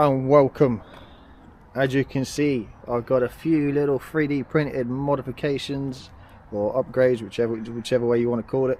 and welcome. As you can see, I've got a few little 3D printed modifications or upgrades, whichever way you want to call it.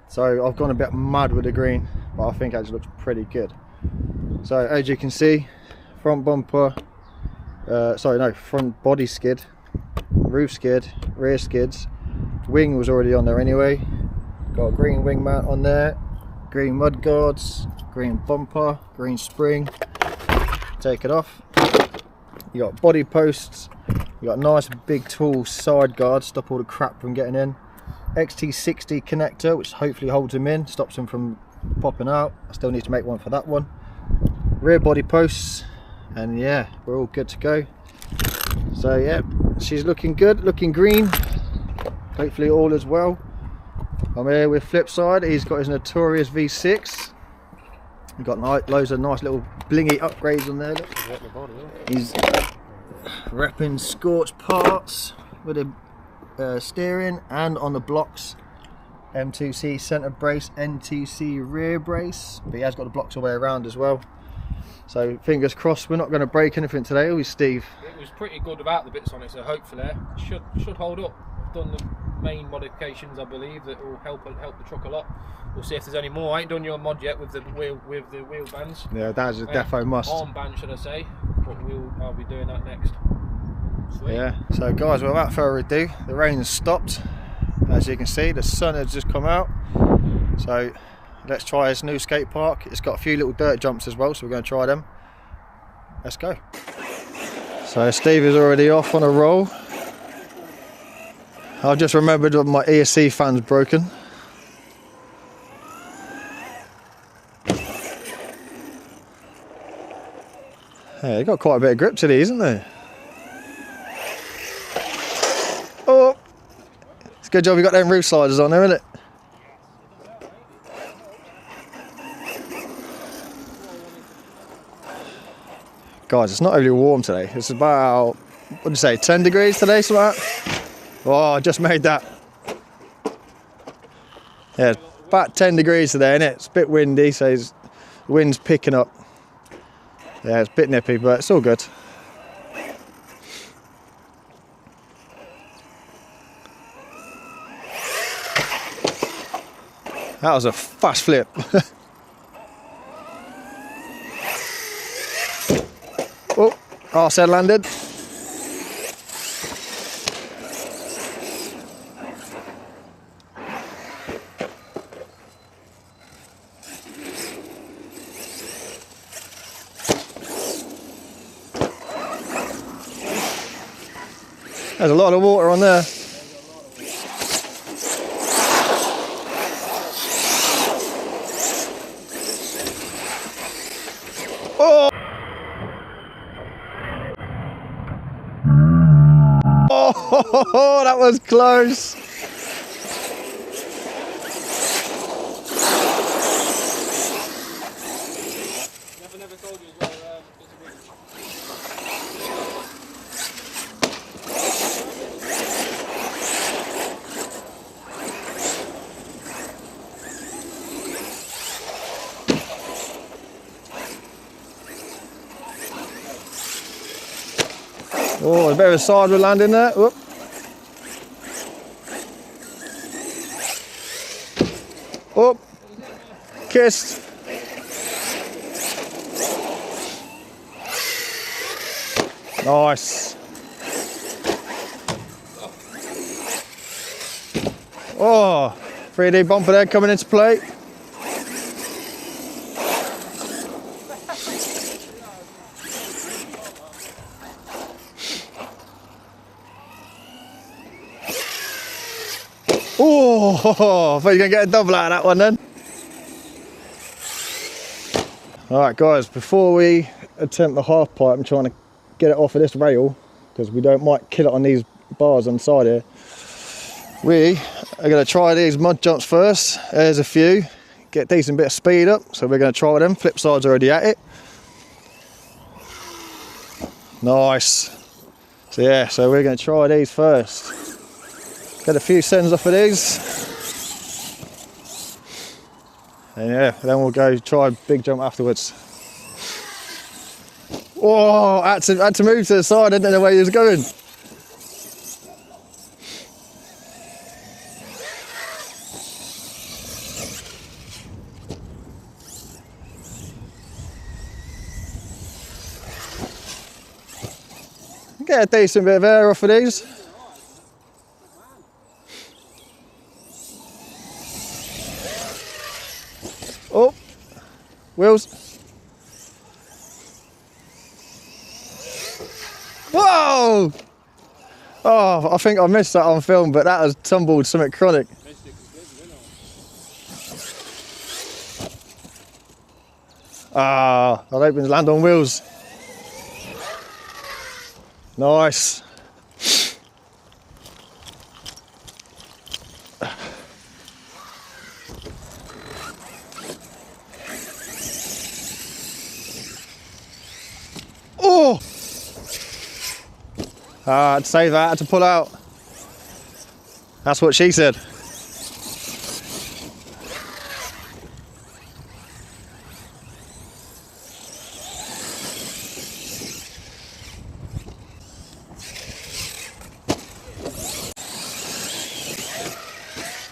So I've gone a bit mad with the green, but I think it actually looks pretty good. So as you can see, front bumper, front body skid, roof skid, rear skids, wing was already on there anyway. Got a green wing mount on there, green mud guards, green bumper, green spring. Take it off. You got body posts, you got a nice big tall side guard, stop all the crap from getting in. XT60 connector, which hopefully holds them in, stops them from popping out. I still need to make one for that one. Rear body posts, and yeah, we're all good to go. So yeah, she's looking good, looking green. Hopefully all is well. I'm here with Flipside. He's got his notorious V6. We've got loads of nice little blingy upgrades on there. Look. He's repping scorched parts with the steering, and on the blocks M2C centre brace, NTC rear brace, but he has got the blocks all the way around as well. So fingers crossed we're not going to break anything today, are we, Steve? It was pretty good without the bits on it, so hopefully it should hold up. I've done the main modifications, I believe, that will help the truck a lot. We'll see if there's any more. I ain't done your mod yet with the wheel bands. Yeah, that's a defo must. Arm band, should I say? But I'll be doing that next. Sweet. Yeah. So guys, without further ado, the rain has stopped. As you can see, the sun has just come out. So let's try this new skate park. It's got a few little dirt jumps as well, so we're going to try them. Let's go. So Steve is already off on a roll. I've just remembered that my ESC fan's broken. Yeah, got quite a bit of grip to these, isn't there? Oh, it's a good job you got them roof sliders on there, isn't it? Guys, it's not overly warm today. It's about, what do you say, 10 degrees today, something like that? Oh, I just made that. Yeah, about 10 degrees today, innit? It's a bit windy, so the wind's picking up. Yeah, it's a bit nippy, but it's all good. That was a fast flip. Oh, arse head landed. There's a lot of water on there. Oh! Oh, that was close. Never told you as well. Oh, a bit of a sideward landing there. Whoop. Oh, kissed. Nice. Oh, 3D bumper there coming into play. Oh, I thought you were going to get a double out of that one then. Alright guys, before we attempt the half pipe, I'm trying to get it off of this rail because we might kill it on these bars on the side here. We are going to try these mud jumps first. There's a few, get a decent bit of speed up, so we're going to try them. Flipside's already at it. Nice. So yeah, so we're going to try these first. Get a few sends off of these. And yeah, then we'll go try a big jump afterwards. Whoa, I had to move to the side, I didn't know where he was going. Get a decent bit of air off of these. Oh, wheels. Whoa! Oh, I think I missed that on film, but that has tumbled something chronic. Ah, I hope it land on wheels. Nice. Oh! I had to save that, I had to pull out. That's what she said.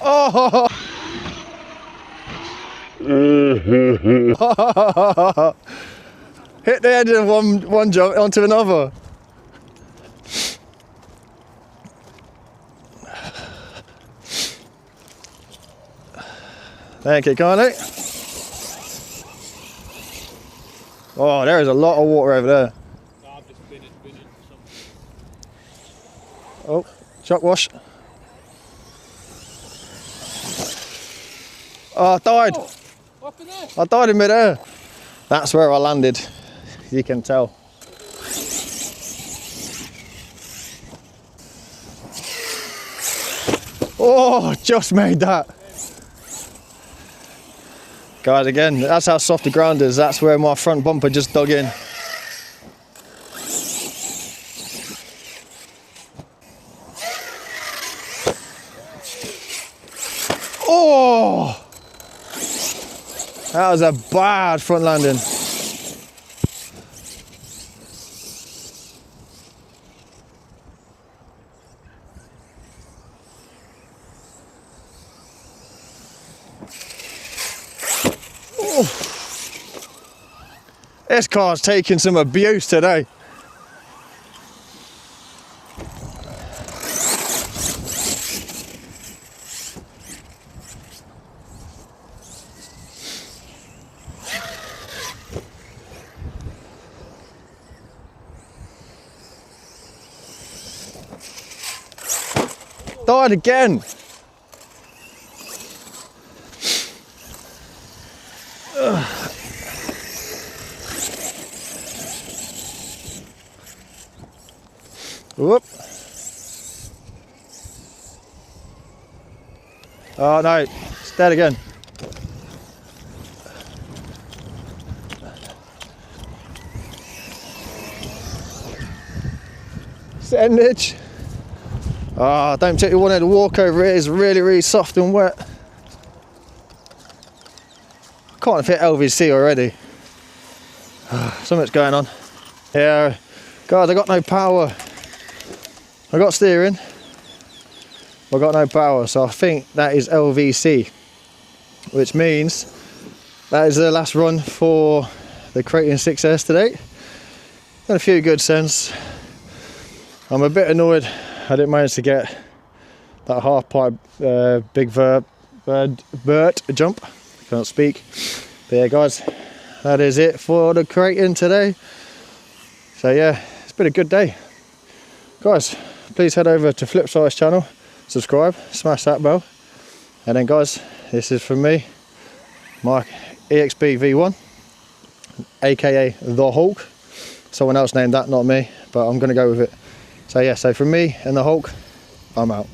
Oh! Hit the edge of one jump onto another. Thank you, kindly. Oh, there is a lot of water over there. I've just been in some... Oh, chuck wash. Oh, I died. Oh, what happened there? I died in mid-air. That's where I landed. You can tell. Oh, just made that. Guys, again, that's how soft the ground is. That's where my front bumper just dug in. Oh! That was a bad front landing. This car's taking some abuse today. Died again. Whoop. Oh no, it's dead again. Sandwich. Ah, don't particularly want to walk over it, it's really, really soft and wet. I can't fit LVC already. Something's going on. Yeah, guys, I got no power. I got steering, I got no power, so I think that is LVC, which means that is the last run for the Kraton 6S today. Got a few good cents. I'm a bit annoyed I didn't manage to get that half pipe big vert jump. Can't speak. But yeah, guys, that is it for the Kraton today. So yeah, it's been a good day, guys. Please head over to Flipside's channel, subscribe, smash that bell, and then guys, this is from me, my EXB V1, aka the Hulk. Someone else named that, not me, but I'm going to go with it. So yeah, so from me and the Hulk, I'm out.